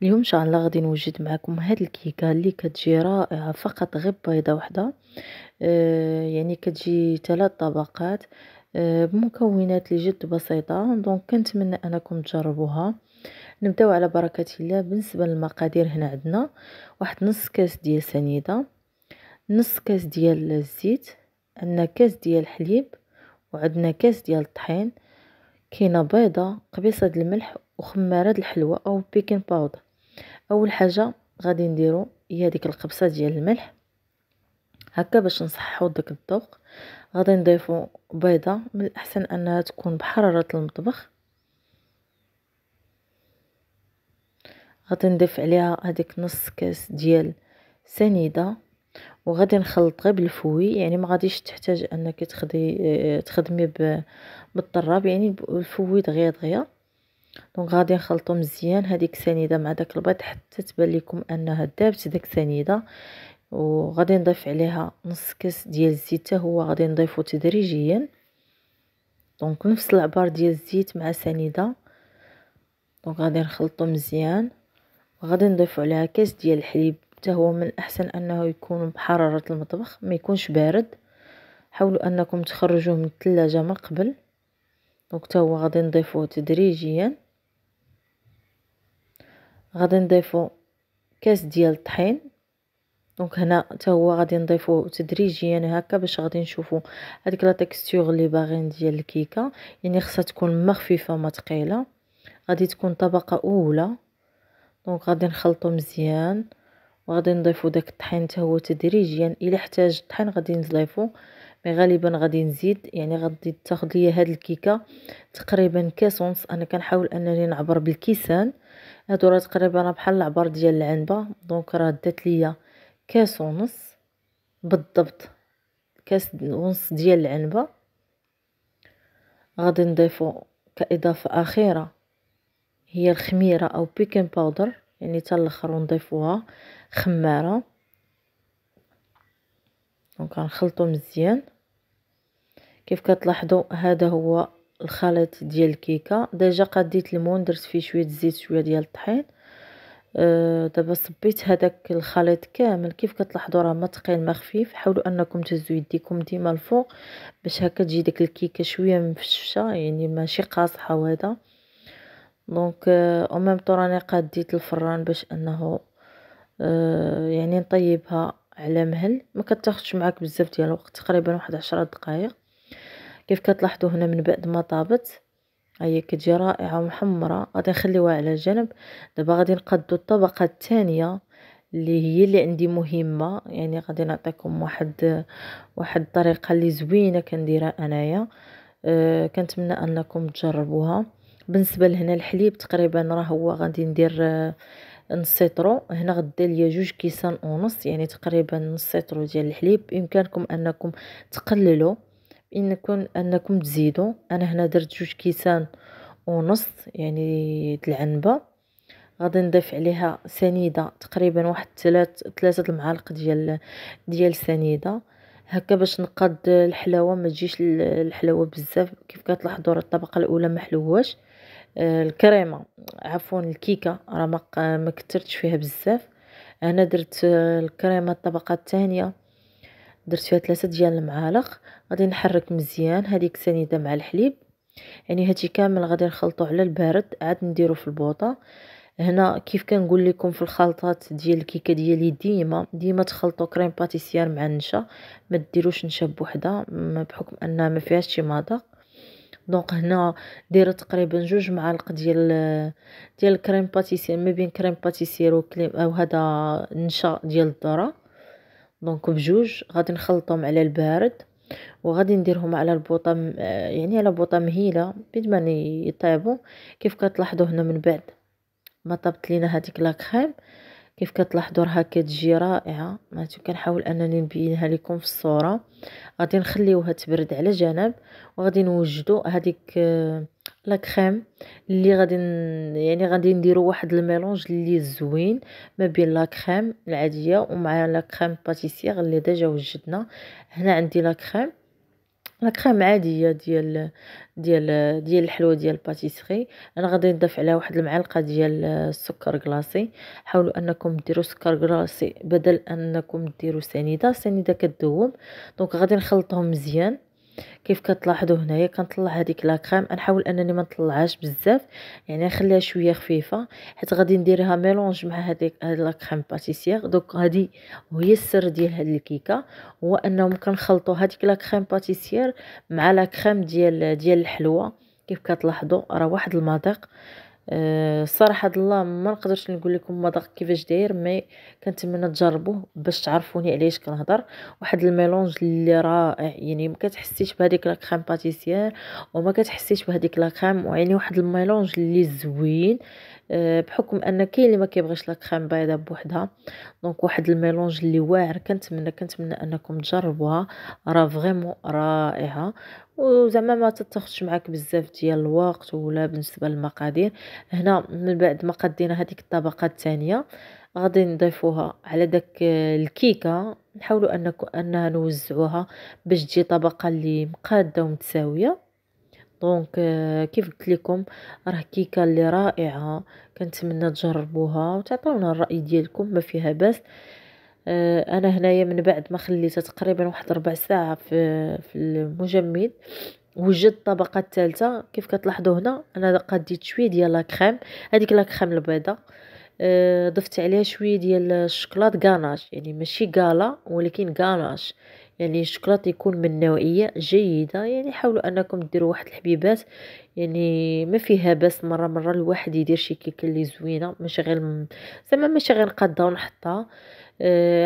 اليوم ان شاء الله غادي نوجد معكم هاد الكيكه اللي كتجي رائعه فقط غير بيضه واحده. يعني كتجي 3 طبقات. بمكونات اللي جد بسيطه، دونك كنتمنى انكم تجربوها. نبداو على بركه الله. بالنسبه للمقادير، هنا عندنا واحد نص كاس ديال سنيده، نص كاس ديال الزيت، عندنا كاس ديال الحليب، وعندنا كاس ديال الطحين، كاينه بيضه، قبيصه د الملح، وخماره د الحلوى او بيكين باودر. اول حاجه غادي نديرو هي ديك القبصه ديال الملح هكا باش نصححو داك الذوق. غادي نضيفو بيضه، من الاحسن انها تكون بحراره المطبخ. غادي نضيف عليها هذيك نص كاس ديال سنيده، وغادي نخلط غير بالفوي، يعني ما غاديش تحتاج انك تخدمي بالطراب، يعني بالفوي دغيا دغيا. دونك غادي نخلطو مزيان هذيك سنيده مع داك البيض حتى تبان لكم انها دابت داك سنيده. وغادي نضيف عليها نص كاس ديال الزيت، هو غادي نضيفه تدريجيا. دونك نفس العبار ديال الزيت مع سنيده. دونك غادي نخلطو مزيان، وغادي نضيفو عليها كاس ديال الحليب، حتى هو من الاحسن انه يكون بحراره المطبخ، ما يكونش بارد. حاولوا انكم تخرجوه من الثلاجه من قبل. دونك حتى هو غادي نضيفوه تدريجيا. غادي نضيفو كاس ديال الطحين. دونك هنا حتى هو غادي نضيفوه تدريجيا هكا باش غادي نشوفوا هذيك لا تكستور اللي باغيين ديال الكيكه، يعني خصها تكون ما خفيفه ما ثقيله. غادي تكون طبقه اولى. دونك غادي نخلطو مزيان، وغادي نضيفو داك الطحين حتى هو تدريجيا. الا احتاج الطحين غادي نضيفو، مي غالبا غادي نزيد، يعني غادي تاخذ ليا هاد الكيكه تقريبا كاس ونص. انا كنحاول انني نعبر بالكيسان، هادو راه تقريبا بحال العبار ديال العنبه. دونك راه دات ليا كاس ونص بالضبط، كاس ونص ديال العنبه. غادي نضيفو كاضافه اخيره هي الخميره او بيكين باودر، يعني حتى الاخر، ونضيفوها خماره. دونك غنخلطو مزيان. كيف كتلاحظوا هذا هو الخليط ديال الكيكه. ديجا قديت المون، درت فيه شويه زيت شويه ديال الطحين. دابا صبيت هذاك الخليط كامل. كيف كتلاحظوا راه ما ثقيل ما خفيف. حاولوا انكم تهزوا يديكم ديما الفوق باش هكا تجي ديك الكيكه شويه مفشفشه، يعني ماشي قاصحه وهذا. دونك او ميم طون راني قاديت الفران باش انه يعني نطيبها على مهل، ما كتاخذش معاك بزاف ديال الوقت، تقريبا واحد 10 دقائق. كيف كتلاحظوا هنا من بعد ما طابت هي كتجي رائعه ومحمره. غادي نخليوها على جنب. دابا غادي نقادو الطبقه الثانيه اللي هي اللي عندي مهمه، يعني غادي نعطيكم واحد الطريقه اللي زوينه كنديرها انايا. كنتمنى انكم تجربوها. بالنسبه لهنا الحليب تقريبا راه هو غادي ندير نص سيترو. هنا غدير ليا 2 كيسان ونص، يعني تقريبا نص سيترو ديال الحليب. بامكانكم انكم تقللوا، انكم تزيدوا. انا هنا درت 2 كيسان ونص يعني د العنبه. غادي نضيف عليها سنيده تقريبا واحد 3 المعالق ديال سنيده، هكا باش نقاد الحلاوه ما تجيش الحلاوه بزاف. كيف كتلاحظوا راه الطبقه الاولى ما حلوهاش. الكريمه، عفوا الكيكه، راه ما كثرتش فيها بزاف. انا درت الكريمه الطبقه الثانيه، درت فيها 3 ديال المعالق. غادي نحرك مزيان هذيك سنيده مع الحليب، يعني هادشي كامل غادي نخلطو على البارد، عاد نديرو في البوطه. هنا كيف كنقول لكم في الخلطات ديال الكيكه ديالي، ديما تخلطوا كريم باتيسير مع النشا، ما ديروش نشا بوحدها بحكم انها ما فيهاش شي مذاق. دونك هنا دايره تقريبا 2 معالق ديال الكريم باتيسير، ما بين كريم باتيسير وكليم او هذا نشا ديال الذره. دونك بجوج غادي نخلطهم على البارد، وغادي نديرهم على البوطه، يعني على بوطه مهيله بيد ما يطيبوا. كيف كتلاحظوا هنا من بعد ما طابت لينا هذيك لاكريم، كيف كتلاحظوا راها كتجي رائعه. ما كنحاول انني نبينها لكم في الصوره. غادي نخليوها تبرد على جنب، وغادي نوجدوا هذيك لاكريم اللي يعني غادي نديروا واحد الميلونج اللي زوين ما بين لاكريم العاديه ومع لاكريم باتيسير اللي ديجا وجدنا. هنا عندي لاكريم لا كريم عاديه ديال الحلوى ديال الباتيسري. انا غادي نضيف عليها واحد المعلقه ديال السكر كلاصي. حاولوا انكم ديروا سكر كلاصي بدل انكم ديروا سنيده كتذوب. دونك غادي نخلطهم مزيان. كيف كتلاحظوا هنايا كنطلع هذيك لا كريم، نحاول انني ما نطلعهاش بزاف، يعني نخليها شويه خفيفه، حيت غادي نديرها ميلونج مع هذيك لا كريم باتيسير. دوك هذه وهي السر ديال هاد الكيكه، هو انهم كنخلطوا هذيك لا كريم باتيسير مع لا كريم ديال الحلوى. كيف كتلاحظوا راه واحد المذاق. الصراحه الله ما نقدرش نقول لكم مذاق كيفاش داير، مي كنتمنى تجربوه باش تعرفوني علاش كنهضر. واحد الميلونج اللي رائع، يعني ما كتحسيش بهذيك لا كريم باتيسير وما كتحسيش بهذيك لا كريم، يعني واحد الميلونج اللي زوين. بحكم ان كاين اللي ما كيبغيش لا كريم بيضاء بوحدها، دونك واحد الميلونج اللي واعر. كنتمنى انكم تجربوها، راه فريمون رائعه. وزعما ما تاخذش معاك بزاف ديال الوقت ولا بالنسبه للمقادير. هنا من بعد ما قدينا هذيك الطبقه الثانيه، غادي نضيفوها على داك الكيكه. نحاولوا انها نوزعوها باش تجي طبقه اللي مقاده ومتساويه. دونك كيف قلت لكم راه كيكه اللي رائعه. كنتمنى تجربوها وتعطيونا الراي ديالكم، ما فيها باس. انا هنايا من بعد ما خليتها تقريبا واحد ربع ساعه في المجمد، وجدت الطبقه الثالثه. كيف كتلاحظوا هنا انا قديت شويه ديال لا كريم، هذيك لا كريم البيضاء. ضفت عليها شويه ديال الشوكولات غاناش، يعني ماشي كالا ولكن غاناش، يعني الشوكولات يكون من نوعيه جيده. يعني حاولوا انكم ديروا واحد الحبيبات، يعني ما فيها باس مره الواحد يدير شي كيكه اللي زوينه، ماشي غير زعما ماشي غير نقادها ونحطها.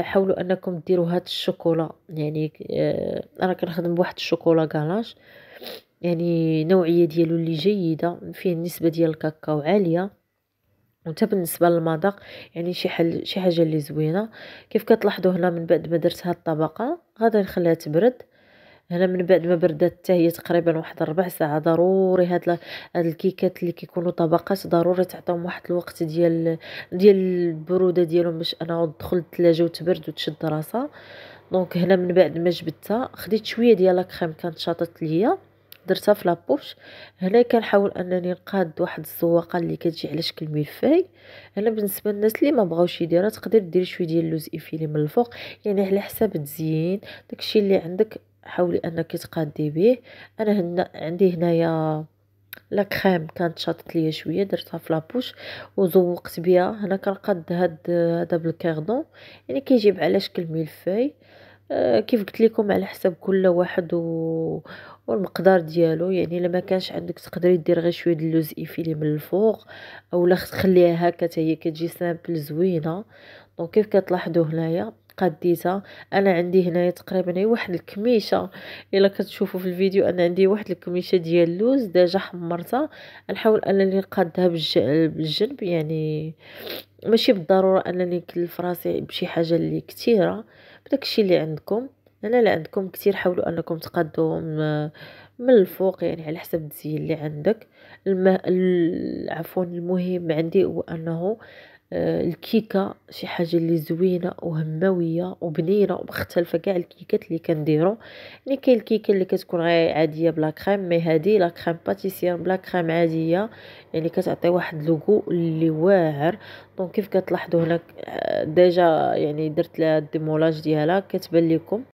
حاولوا انكم ديروا هاد الشوكولا، يعني انا كنخدم بواحد الشوكولا غاناش، يعني نوعيه ديالو اللي جيده، فيه نسبه ديال الكاكاو عاليه، وحتى بالنسبه للمذاق يعني شي حاجه اللي زوينه. كيف كتلاحظوا هنا من بعد ما درت هاد الطبقه غادي نخليها تبرد. هنا من بعد ما بردت حتى هي تقريبا واحد ربع ساعه. ضروري هاد الكيكات اللي كيكونوا طبقات ضروري تعطيهم واحد الوقت ديال البروده ديالهم باش انا تدخل الثلاجه وتبرد وتشد راسها. دونك هنا من بعد ما جبدتها خديت شويه ديال لا كريم كانت شاطت ليا، درتها في لابوش. هنا كنحاول انني نقاد واحد الزواقه اللي كتجي على شكل ملفاي. هنا بالنسبه للناس اللي ما بغاوش يديرها تقدر دير شويه ديال اللوز ايفيلي من الفوق، يعني على حساب التزيين. داكشي اللي عندك حاولي انك تقادي به. انا هنا عندي هنايا لا كريم كانت شاطت ليا شويه، درتها في لابوش وزوقت بها. هنا كنقاد هذا بالكاردون، يعني كيجيب على شكل ملفاي. كيف قلت لكم على حسب كل واحد والمقدار ديالو. يعني الا ما كانش عندك تقدري دير غير شويه د اللوز ايفيلي من الفوق، اولا تخليها هكا حتى هي كتجي سامبل زوينه. دونك كيف كتلاحظوا هنايا قديتها. انا عندي هنايا تقريبا هي واحد الكميشه، الا كتشوفوا في الفيديو انا عندي واحد الكميشه ديال اللوز ديجا حمرتها. نحاول انني نقادها بالجنب، يعني ماشي بالضروره انني نكلف راسي بشي حاجه اللي كثيره. بداكشي اللي عندكم، انا اللي عندكم كثير حاولوا انكم تقادوهم من الفوق، يعني على حسب التزيين اللي عندك. عفوا المهم عندي هو انه الكيكه شي حاجه اللي زوينه وهمويه وبنينه ومختلفه كاع الكيكات اللي كنديروا. يعني كاين الكيكه اللي كتكون غير عاديه بلا كريم، مي هذه لا كريم باتيسير بلا كريم عاديه، يعني كتعطي واحد لوغو اللي واعر. دونك كيف كتلاحظوا هنا ديجا يعني درت لها الديمولاج ديالها كتبان لكم.